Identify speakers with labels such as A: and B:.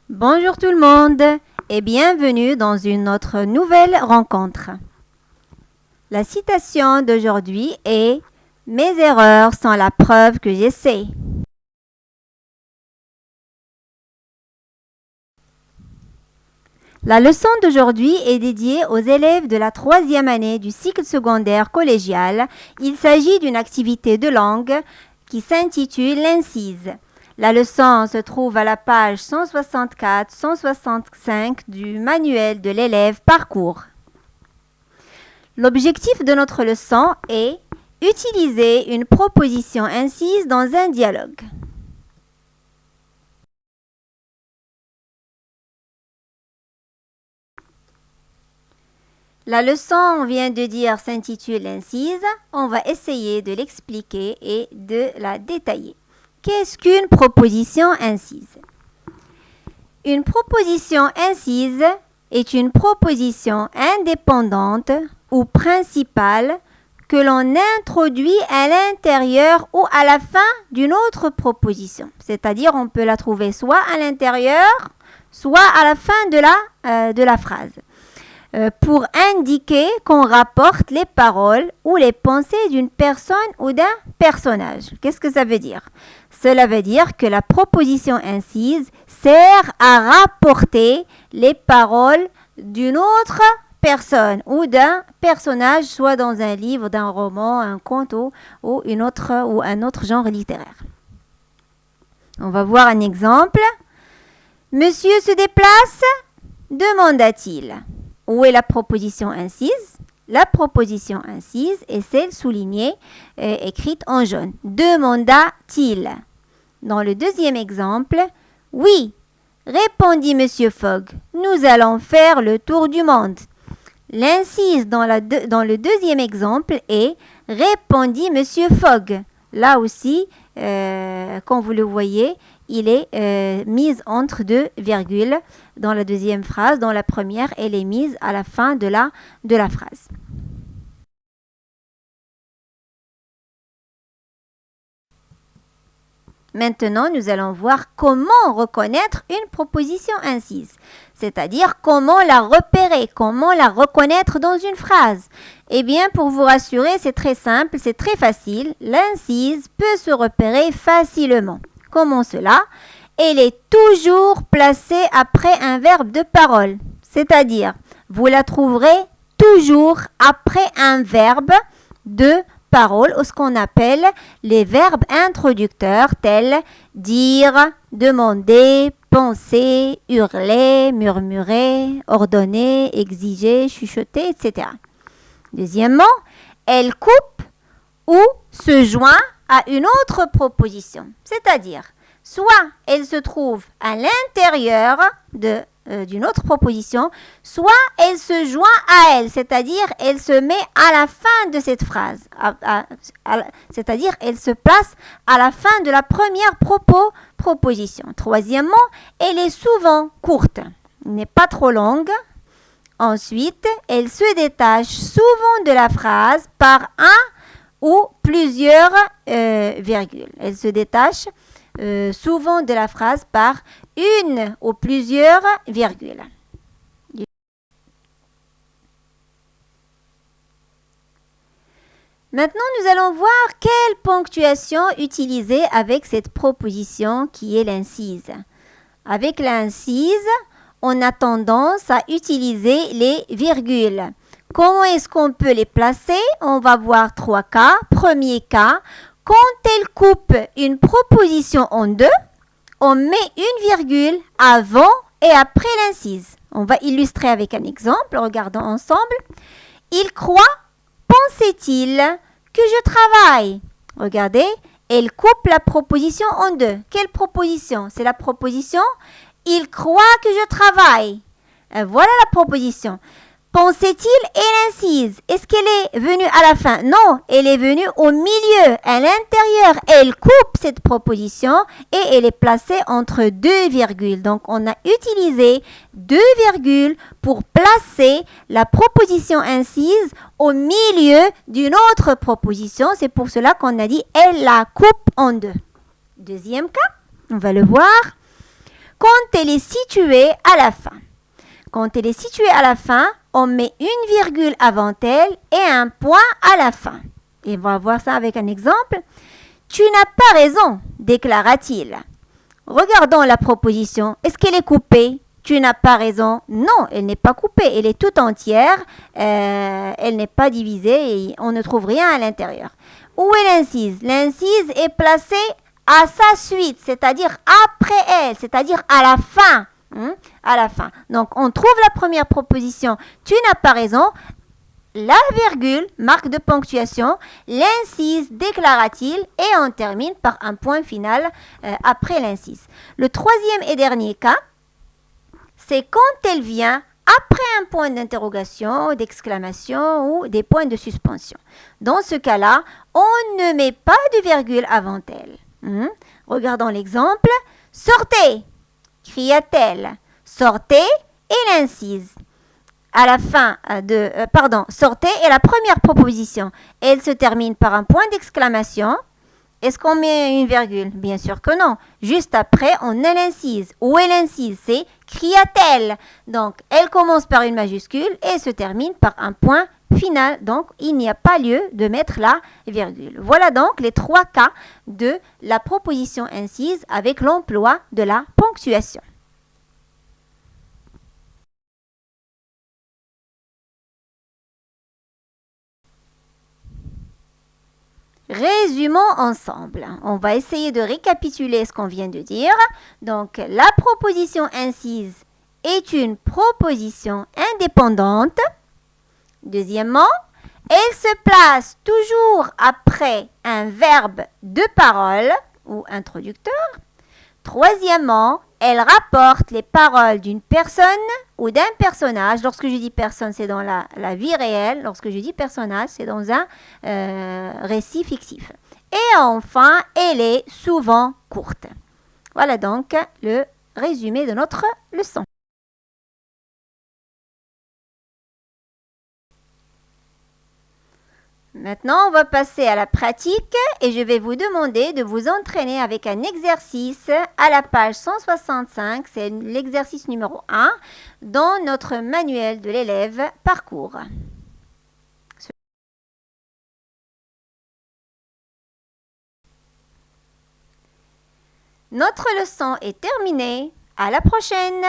A: Bonjour tout le monde et bienvenue dans une autre nouvelle rencontre. La citation d'aujourd'hui est « Mes erreurs sont la preuve que j'essaie ». La leçon d'aujourd'hui est dédiée aux élèves de la 3e année du cycle secondaire collégial. Il s'agit d'une activité de langue qui s'intitule l'incise. La leçon se trouve à la page 164-165 du manuel de l'élève Parcours. L'objectif de notre leçon est utiliser une proposition incise dans un dialogue. La leçon, on vient de dire, s'intitule incise. On va essayer de l'expliquer et de la détailler. Qu'est-ce qu'une proposition incise? Une proposition incise est une proposition indépendante ou principale que l'on introduit à l'intérieur ou à la fin d'une autre proposition. C'est-à-dire, on peut la trouver soit à l'intérieur, soit à la fin de la phrase. Pour indiquer qu'on rapporte les paroles ou les pensées d'une personne ou d'un personnage. Qu'est-ce que ça veut dire? Cela veut dire que la proposition incise sert à rapporter les paroles d'une autre personne ou d'un personnage, soit dans un livre, d'un roman, un conte ou un autre genre littéraire. On va voir un exemple. Monsieur se déplace, demanda-t-il. Où est la proposition incise? La proposition incise est celle soulignée, écrite en jaune. Demanda-t-il? Dans le deuxième exemple, oui, répondit Monsieur Fogg. Nous allons faire le tour du monde. L'incise dans le deuxième exemple est répondit Monsieur Fogg. Là aussi, comme vous le voyez, il est mis entre deux virgules dans la deuxième phrase. Dans la première, elle est mise à la fin de la phrase. Maintenant, nous allons voir comment reconnaître une proposition incise, c'est-à-dire comment la repérer, comment la reconnaître dans une phrase. Eh bien, pour vous rassurer, c'est très simple, c'est très facile. L'incise peut se repérer facilement. Comment cela? Elle est toujours placée après un verbe de parole, c'est-à-dire, vous la trouverez toujours après un verbe de parole, ou ce qu'on appelle les verbes introducteurs tels dire, demander, penser, hurler, murmurer, ordonner, exiger, chuchoter, etc. Deuxièmement, elle coupe ou se joint à une autre proposition, c'est-à-dire soit elle se trouve à l'intérieur d'une autre proposition, soit elle se joint à elle, c'est-à-dire elle se met à la fin de cette phrase, c'est-à-dire elle se place à la fin de la première proposition. Troisièmement, elle est souvent courte, n'est pas trop longue. Ensuite, elle se détache souvent de la phrase par un ou plusieurs virgules. Elle se détache souvent de la phrase par une ou plusieurs virgules. Maintenant, nous allons voir quelle ponctuation utiliser avec cette proposition qui est l'incise. Avec l'incise, on a tendance à utiliser les virgules. Comment est-ce qu'on peut les placer? On va voir 3 cas. Premier cas, quand elle coupe une proposition en deux, on met une virgule avant et après l'incise. On va illustrer avec un exemple. Regardons ensemble. Il croit, pensait-il, que je travaille. Regardez, elle coupe la proposition en deux. Quelle proposition? C'est la proposition « Il croit que je travaille ». Voilà la proposition. Pensait-il et l'incise. Est-ce qu'elle est venue à la fin? Non, elle est venue au milieu, à l'intérieur. Elle coupe cette proposition et elle est placée entre deux virgules. Donc, on a utilisé deux virgules pour placer la proposition incise au milieu d'une autre proposition. C'est pour cela qu'on a dit « elle la coupe en deux ». Deuxième cas, on va le voir. quand elle est située à la fin. Quand elle est située à la fin, on met une virgule avant elle et un point à la fin. Et on va voir ça avec un exemple. Tu n'as pas raison, déclara-t-il. Regardons la proposition. Est-ce qu'elle est coupée? Tu n'as pas raison. Non, elle n'est pas coupée. Elle est toute entière. Elle n'est pas divisée et on ne trouve rien à l'intérieur. Où est l'incise? L'incise est placée à sa suite, c'est-à-dire après elle, c'est-à-dire à la fin. À la fin. Donc, on trouve la première proposition. Tu n'as pas raison. La virgule, marque de ponctuation, l'incise, déclara-t-il, et on termine par un point final après l'incise. Le troisième et dernier cas, c'est quand elle vient après un point d'interrogation, d'exclamation ou des points de suspension. Dans ce cas-là, on ne met pas de virgule avant elle. Regardons l'exemple. Sortez, cria-t-elle. Sortez et l'incise. À la fin sortez est la première proposition. Elle se termine par un point d'exclamation. Est-ce qu'on met une virgule? Bien sûr que non. Juste après, on a l'incise. Où est l'incise? C'est cria-t-elle. Donc, elle commence par une majuscule et se termine par un point final. Donc, il n'y a pas lieu de mettre la virgule. Voilà donc les trois cas de la proposition incise avec l'emploi de la ponctuation. Résumons ensemble. On va essayer de récapituler ce qu'on vient de dire. Donc, la proposition incise est une proposition indépendante. Deuxièmement, elle se place toujours après un verbe de parole ou introducteur. Troisièmement, elle rapporte les paroles d'une personne ou d'un personnage. Lorsque je dis personne, c'est dans la vie réelle. Lorsque je dis personnage, c'est dans un récit fictif. Et enfin, elle est souvent courte. Voilà donc le résumé de notre leçon. Maintenant, on va passer à la pratique et je vais vous demander de vous entraîner avec un exercice à la page 165. C'est l'exercice numéro 1 dans notre manuel de l'élève parcours. Notre leçon est terminée. À la prochaine!